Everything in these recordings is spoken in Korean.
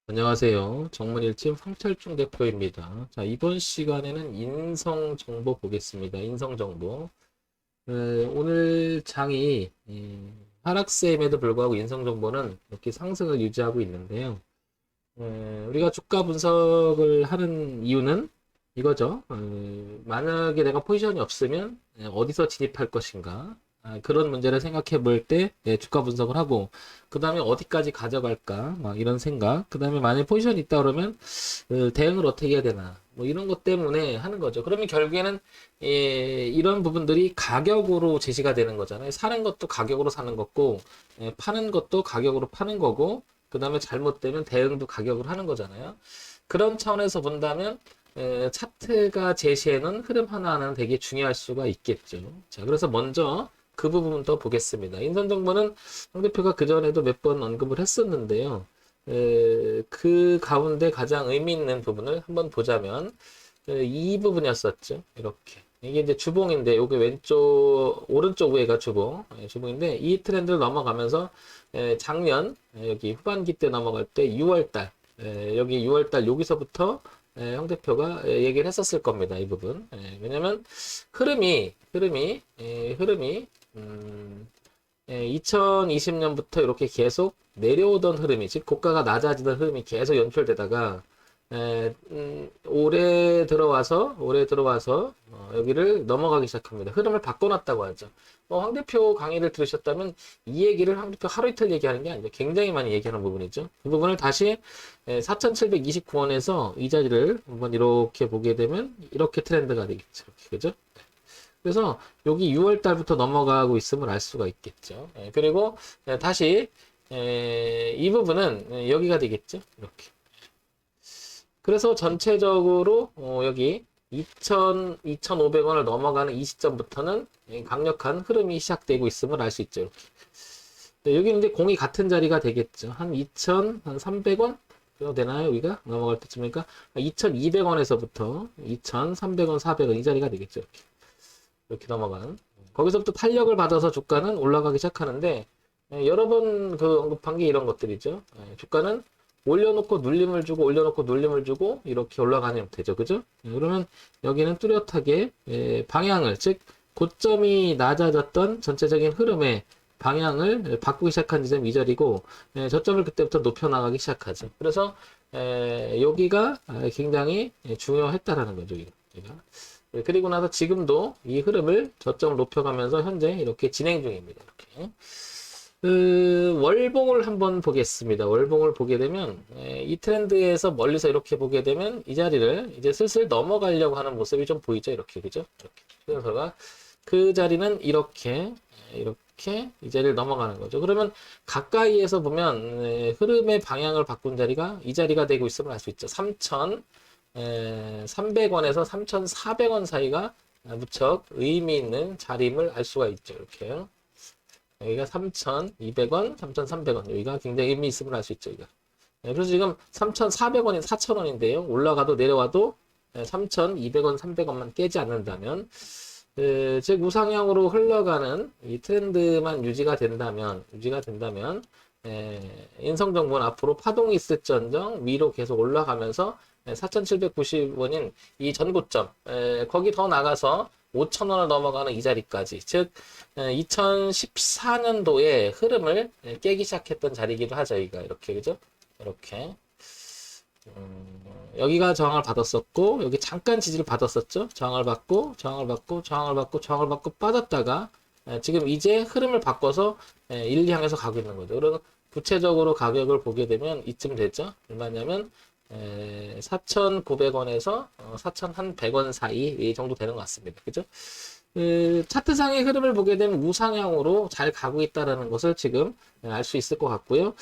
안녕하세요. 정문일팀 황철중 대표입니다. 자, 이번 시간에는 인성정보 보겠습니다. 인성정보. 오늘 장이 하락세임에도 불구하고 인성정보는 이렇게 상승을 유지하고 있는데요. 우리가 주가 분석을 하는 이유는 이거죠. 만약에 내가 포지션이 없으면 어디서 진입할 것인가. 그런 문제를 생각해 볼 때 주가 분석을 하고 그 다음에 어디까지 가져갈까 막 이런 생각 그 다음에 만약에 포지션이 있다 그러면 대응을 어떻게 해야 되나 뭐 이런 것 때문에 하는 거죠. 그러면 결국에는 이런 부분들이 가격으로 제시가 되는 거잖아요. 사는 것도 가격으로 사는 거고 파는 것도 가격으로 파는 거고 그 다음에 잘못되면 대응도 가격으로 하는 거잖아요. 그런 차원에서 본다면 차트가 제시하는 흐름 하나하나는 되게 중요할 수가 있겠죠. 자, 그래서 먼저 그 부분부터 보겠습니다. 인선정보는 황 대표가 그전에도 몇 번 언급을 했었는데요. 그 가운데 가장 의미 있는 부분을 한번 보자면 이 부분이었었죠. 이렇게. 이게 이제 주봉인데 여기 왼쪽 오른쪽 위에가 주봉 주봉인데 이 트렌드를 넘어가면서 작년 여기 후반기 때 넘어갈 때 6월달 여기 6월달 여기서부터 황 대표가 얘기를 했었을 겁니다. 이 부분. 왜냐면 흐름이 2020년부터 이렇게 계속 내려오던 흐름이, 즉 고가가 낮아지던 흐름이 계속 연출되다가 올해 들어와서 여기를 넘어가기 시작합니다. 흐름을 바꿔놨다고 하죠. 황 대표 강의를 들으셨다면 이 얘기를 황 대표 하루 이틀 얘기하는 게 아니죠. 굉장히 많이 얘기하는 부분이죠. 그 부분을 다시 4,729원에서 이 자리를 한번 이렇게 보게 되면 이렇게 트렌드가 되겠죠. 이렇게, 그죠? 그래서 여기 6월 달부터 넘어가고 있음을 알 수가 있겠죠. 그리고 다시 이 부분은 여기가 되겠죠. 이렇게. 그래서 전체적으로 여기 2,500원을 넘어가는 이 시점부터는 강력한 흐름이 시작되고 있음을 알 수 있죠. 이렇게. 여기 이제 공이 같은 자리가 되겠죠. 한 2,300원? 정도 되나요? 여기가 넘어갈 때쯤이니까 2,200원에서부터 2,300원, 400원 이 자리가 되겠죠. 이렇게 넘어가는. 거기서부터 탄력을 받아서 주가는 올라가기 시작하는데 여러 번 그 언급한 게 이런 것들이죠. 주가는 올려놓고 눌림을 주고 올려놓고 눌림을 주고 이렇게 올라가는 형태죠. 그죠? 그러면 여기는 뚜렷하게 방향을, 즉 고점이 낮아졌던 전체적인 흐름의 방향을 바꾸기 시작한 지점이 이 자리고 저점을 그때부터 높여나가기 시작하죠. 그래서 여기가 굉장히 중요했다라는 거죠. 여기가. 그리고 나서 지금도 이 흐름을 저점을 높여가면서 현재 이렇게 진행 중입니다. 이렇게. 월봉을 한번 보겠습니다. 월봉을 보게 되면 이 트렌드에서 멀리서 이렇게 보게 되면 이 자리를 이제 슬슬 넘어가려고 하는 모습이 좀 보이죠. 이렇게, 그죠? 이렇게. 그래서 그 자리는 이렇게 이 자리를 넘어가는 거죠. 그러면 가까이에서 보면 흐름의 방향을 바꾼 자리가 이 자리가 되고 있음을 알 수 있죠. 3,300원에서 3,400원 사이가 무척 의미 있는 자리임을 알 수가 있죠. 이렇게요. 여기가 3,200원, 3,300원. 여기가 굉장히 의미 있음을 알 수 있죠. 여기가. 그래서 지금 3,400원이 4,000원인데요. 올라가도 내려와도 3,200원, 300원만 깨지 않는다면, 즉 우상향으로 흘러가는 이 트렌드만 유지가 된다면, 인성정보는 앞으로 파동이 있을지언정 위로 계속 올라가면서 4,790원인 이 전고점, 거기 더 나가서 5,000원을 넘어가는 이 자리까지, 즉 2014년도에 흐름을 깨기 시작했던 자리이기도 하죠. 여기가 이렇게, 그죠? 이렇게 여기가 저항을 받았었고 여기 잠깐 지지를 받았었죠. 저항을 받고 빠졌다가 지금 이제 흐름을 바꿔서 1, 향해서 가고 있는 거죠. 그리고 구체적으로 가격을 보게 되면 이쯤 되죠. 얼마냐면 4,900원에서 4,100원 사이 이 정도 되는 것 같습니다. 그죠? 차트상의 흐름을 보게 되면 우상향으로 잘 가고 있다는 것을 지금 알 수 있을 것 같고요.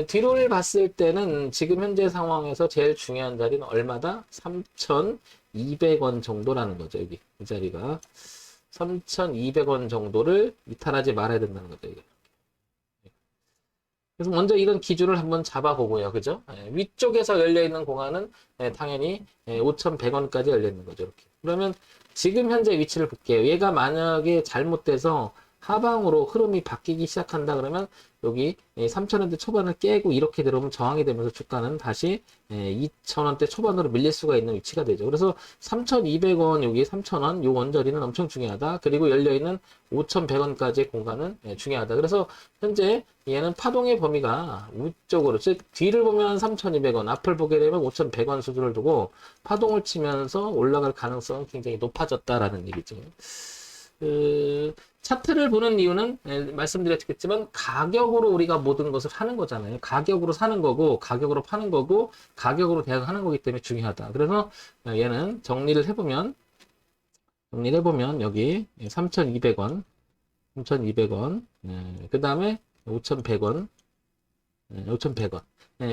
뒤로를 봤을 때는 지금 현재 상황에서 제일 중요한 자리는 얼마다? 3,200원 정도라는 거죠. 여기 이 자리가 3,200원 정도를 이탈하지 말아야 된다는 거죠. 이게. 그래서 먼저 이런 기준을 한번 잡아보고요. 그죠? 위쪽에서 열려있는 공간은 당연히 5,100원까지 열려있는 거죠. 이렇게. 그러면 지금 현재 위치를 볼게요. 얘가 만약에 잘못돼서 하방으로 흐름이 바뀌기 시작한다 그러면 여기 3,000원대 초반을 깨고 이렇게 들어오면 저항이 되면서 주가는 다시 2,000원대 초반으로 밀릴 수가 있는 위치가 되죠. 그래서 3,200원 여기 3,000원 요 원저리는 엄청 중요하다. 그리고 열려있는 5,100원까지의 공간은 중요하다. 그래서 현재 얘는 파동의 범위가 위쪽으로 즉 뒤를 보면 3,200원 앞을 보게 되면 5,100원 수준을 두고 파동을 치면서 올라갈 가능성은 굉장히 높아졌다라는 얘기죠. 차트를 보는 이유는 말씀드렸겠지만 가격으로 우리가 모든 것을 하는 거잖아요. 가격으로 사는 거고 가격으로 파는 거고 가격으로 대응하는 거기 때문에 중요하다. 그래서 얘는 정리를 해보면 여기 3,200원 3,200원 그 다음에 5,100원 5,100원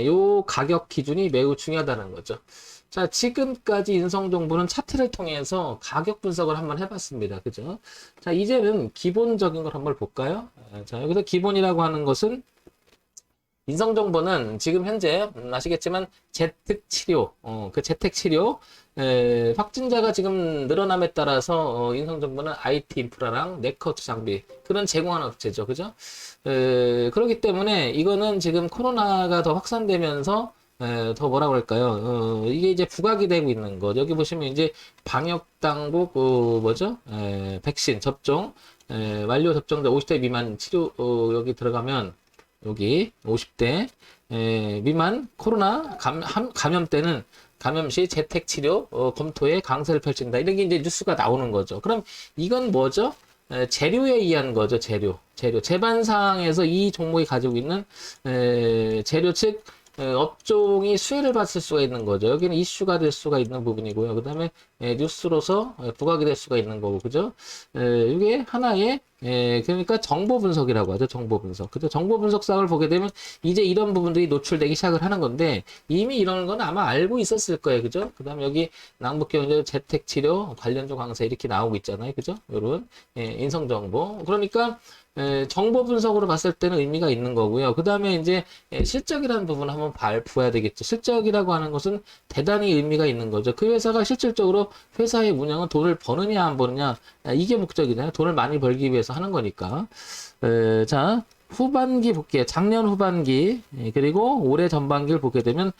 요 가격 기준이 매우 중요하다는 거죠. 자, 지금까지 인성정보는 차트를 통해서 가격 분석을 한번 해봤습니다. 그죠? 자, 이제는 기본적인 걸 한번 볼까요? 자, 여기서 기본이라고 하는 것은 인성정보는 지금 현재 아시겠지만 재택치료, 그 재택치료 확진자가 지금 늘어남에 따라서 인성정보는 IT 인프라랑 네트워크 장비 그런 제공하는 업체죠. 그죠? 그렇기 때문에 이거는 지금 코로나가 더 확산되면서 더 뭐라 그럴까요? 이게 이제 부각이 되고 있는 거. 여기 보시면 이제 방역당국, 뭐죠? 백신 접종, 완료 접종자 50대 미만 치료, 여기 들어가면, 여기 50대 미만 코로나 감염 때는 감염 시 재택 치료 검토에 강세를 펼친다. 이런 게 이제 뉴스가 나오는 거죠. 그럼 이건 뭐죠? 재료에 의한 거죠. 재료. 재반상에서 이 종목이 가지고 있는 재료 즉 업종이 수혜를 받을 수가 있는 거죠. 여기는 이슈가 될 수가 있는 부분이고요. 그 다음에 뉴스로서 부각이 될 수가 있는 거고, 그죠? 이게 하나의 그러니까 정보 분석이라고 하죠. 정보 분석. 그죠? 정보 분석상을 보게 되면 이제 이런 부분들이 노출되기 시작을 하는 건데 이미 이런 건 아마 알고 있었을 거예요. 그죠? 그 다음에 여기 낭북경제 재택치료 관련주 강세 이렇게 나오고 있잖아요. 그죠? 요런 인성정보. 그러니까 정보 분석으로 봤을 때는 의미가 있는 거고요. 그 다음에 이제 실적이라는 부분 한번 봐야 되겠죠. 실적이라고 하는 것은 대단히 의미가 있는 거죠. 그 회사가 실질적으로 회사의 운영은 돈을 버느냐 안 버느냐 이게 목적이잖아요. 돈을 많이 벌기 위해서 하는 거니까. 자, 후반기 볼게요. 작년 후반기 그리고 올해 전반기를 보게 되면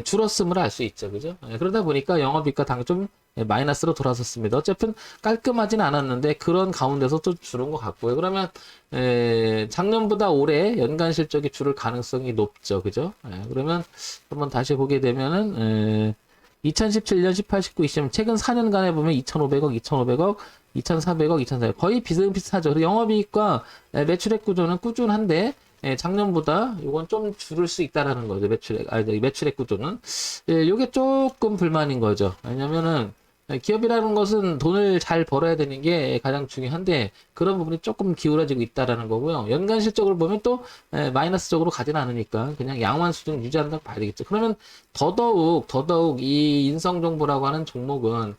줄었음을 알 수 있죠. 그죠? 그러다 보니까 영업이익과 당 좀 마이너스로 돌아섰습니다. 어쨌든 깔끔하진 않았는데 그런 가운데서 또 줄은 것 같고요. 그러면 작년보다 올해 연간 실적이 줄을 가능성이 높죠. 그죠? 그러면 한번 다시 보게 되면은 2017년 18, 19, 20 최근 4년간에 보면 2,500억, 2,500억, 2,400억, 2,400억 거의 비슷비슷하죠. 그래서 영업이익과 매출액 구조는 꾸준한데 작년보다 이건 좀 줄을 수 있다라는 거죠. 매출액 구조는 이게 조금 불만인 거죠. 왜냐면은 기업이라는 것은 돈을 잘 벌어야 되는 게 가장 중요한데 그런 부분이 조금 기울어지고 있다라는 거고요. 연간 실적을 보면 또 마이너스적으로 가진 않으니까 그냥 양호한 수준 유지한다고 봐야 되겠죠. 그러면 더더욱 이 인성정보라고 하는 종목은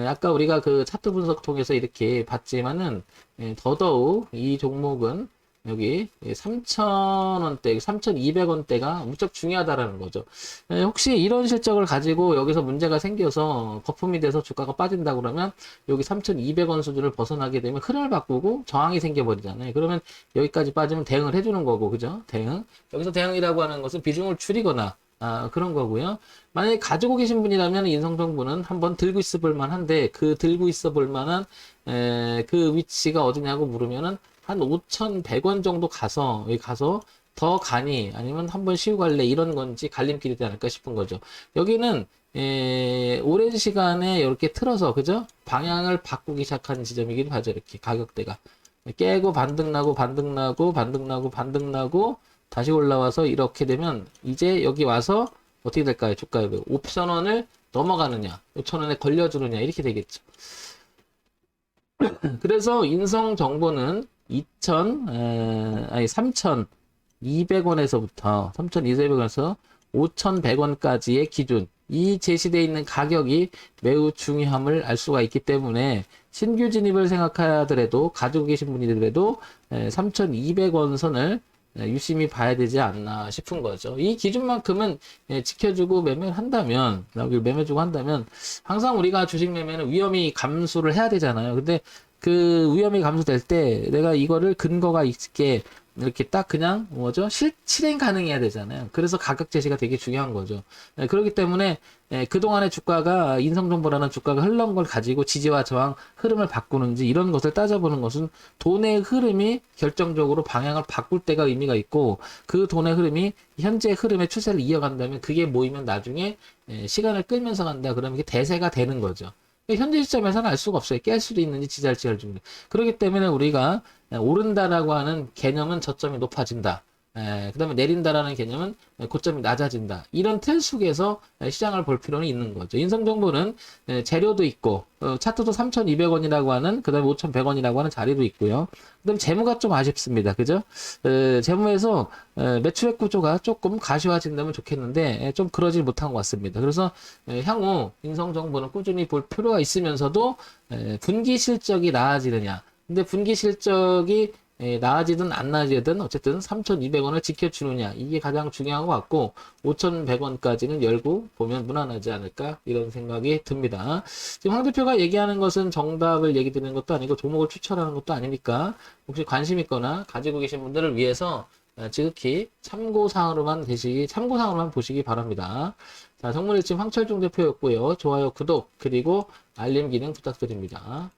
아까 우리가 그 차트 분석 통해서 이렇게 봤지만은 더더욱 이 종목은 여기 3,000원대, 3,200원대가 무척 중요하다라는 거죠. 혹시 이런 실적을 가지고 여기서 문제가 생겨서 거품이 돼서 주가가 빠진다 그러면 여기 3,200원 수준을 벗어나게 되면 흐름을 바꾸고 저항이 생겨버리잖아요. 그러면 여기까지 빠지면 대응을 해주는 거고, 그죠? 대응. 여기서 대응이라고 하는 것은 비중을 줄이거나 그런 거고요. 만약에 가지고 계신 분이라면 인성정보는 한번 들고 있어 볼 만한데 그 들고 있어 볼 만한 그 위치가 어디냐고 물으면은 한 5,100원 정도 가서 여기 가서 더 가니 아니면 한번 쉬고 갈래 이런 건지 갈림길이 되지 않을까 싶은 거죠. 여기는 오랜 시간에 이렇게 틀어서 그죠? 방향을 바꾸기 시작한 지점이기도 하죠. 이렇게 가격대가 깨고 반등나고 다시 올라와서 이렇게 되면 이제 여기 와서 어떻게 될까요? 주가가 5,000원을 넘어가느냐 5,000원에 걸려주느냐 이렇게 되겠죠. 그래서 인성정보는 3,200원에서 5,100원까지의 기준, 이 제시되어 있는 가격이 매우 중요함을 알 수가 있기 때문에 신규 진입을 생각하더라도 가지고 계신 분이더라도 3,200원 선을 유심히 봐야 되지 않나 싶은 거죠. 이 기준만큼은 지켜주고 매매를 한다면, 항상 우리가 주식 매매는 위험이 감수를 해야 되잖아요. 근데 그 위험이 감소될 때 내가 이거를 근거가 있게 이렇게 딱 그냥 뭐죠? 실행 가능해야 되잖아요. 그래서 가격 제시가 되게 중요한 거죠. 그렇기 때문에 그동안의 주가가 인성정보라는 주가가 흘러온 걸 가지고 지지와 저항 흐름을 바꾸는지 이런 것을 따져보는 것은 돈의 흐름이 결정적으로 방향을 바꿀 때가 의미가 있고 그 돈의 흐름이 현재 흐름의 추세를 이어간다면 그게 모이면 나중에 시간을 끌면서 간다 그러면 이게 대세가 되는 거죠. 현재 시점에서는 알 수가 없어요. 깰 수도 있는지 지지할지 할 줄. 그렇기 때문에 우리가 오른다라고 하는 개념은 저점이 높아진다. 그 다음에 내린다라는 개념은 고점이 낮아진다. 이런 틀 속에서 시장을 볼 필요는 있는 거죠. 인성정보는 재료도 있고, 차트도 3,200원이라고 하는, 그 다음에 5,100원이라고 하는 자리도 있고요. 그 다음에 재무가 좀 아쉽습니다. 그죠? 재무에서 매출액 구조가 조금 가시화진다면 좋겠는데, 좀 그러질 못한 것 같습니다. 그래서 향후 인성정보는 꾸준히 볼 필요가 있으면서도, 분기 실적이 나아지느냐. 근데 분기 실적이 나아지든 안 나아지든 어쨌든 3,200원을 지켜주느냐 이게 가장 중요한 것 같고 5,100원까지는 열고 보면 무난하지 않을까 이런 생각이 듭니다. 지금 황 대표가 얘기하는 것은 정답을 얘기 드리는 것도 아니고 종목을 추천하는 것도 아니니까 혹시 관심 있거나 가지고 계신 분들을 위해서 지극히 참고사항으로만 보시기 바랍니다. 자, 정문일침 황철중 대표였고요. 좋아요, 구독 그리고 알림 기능 부탁드립니다.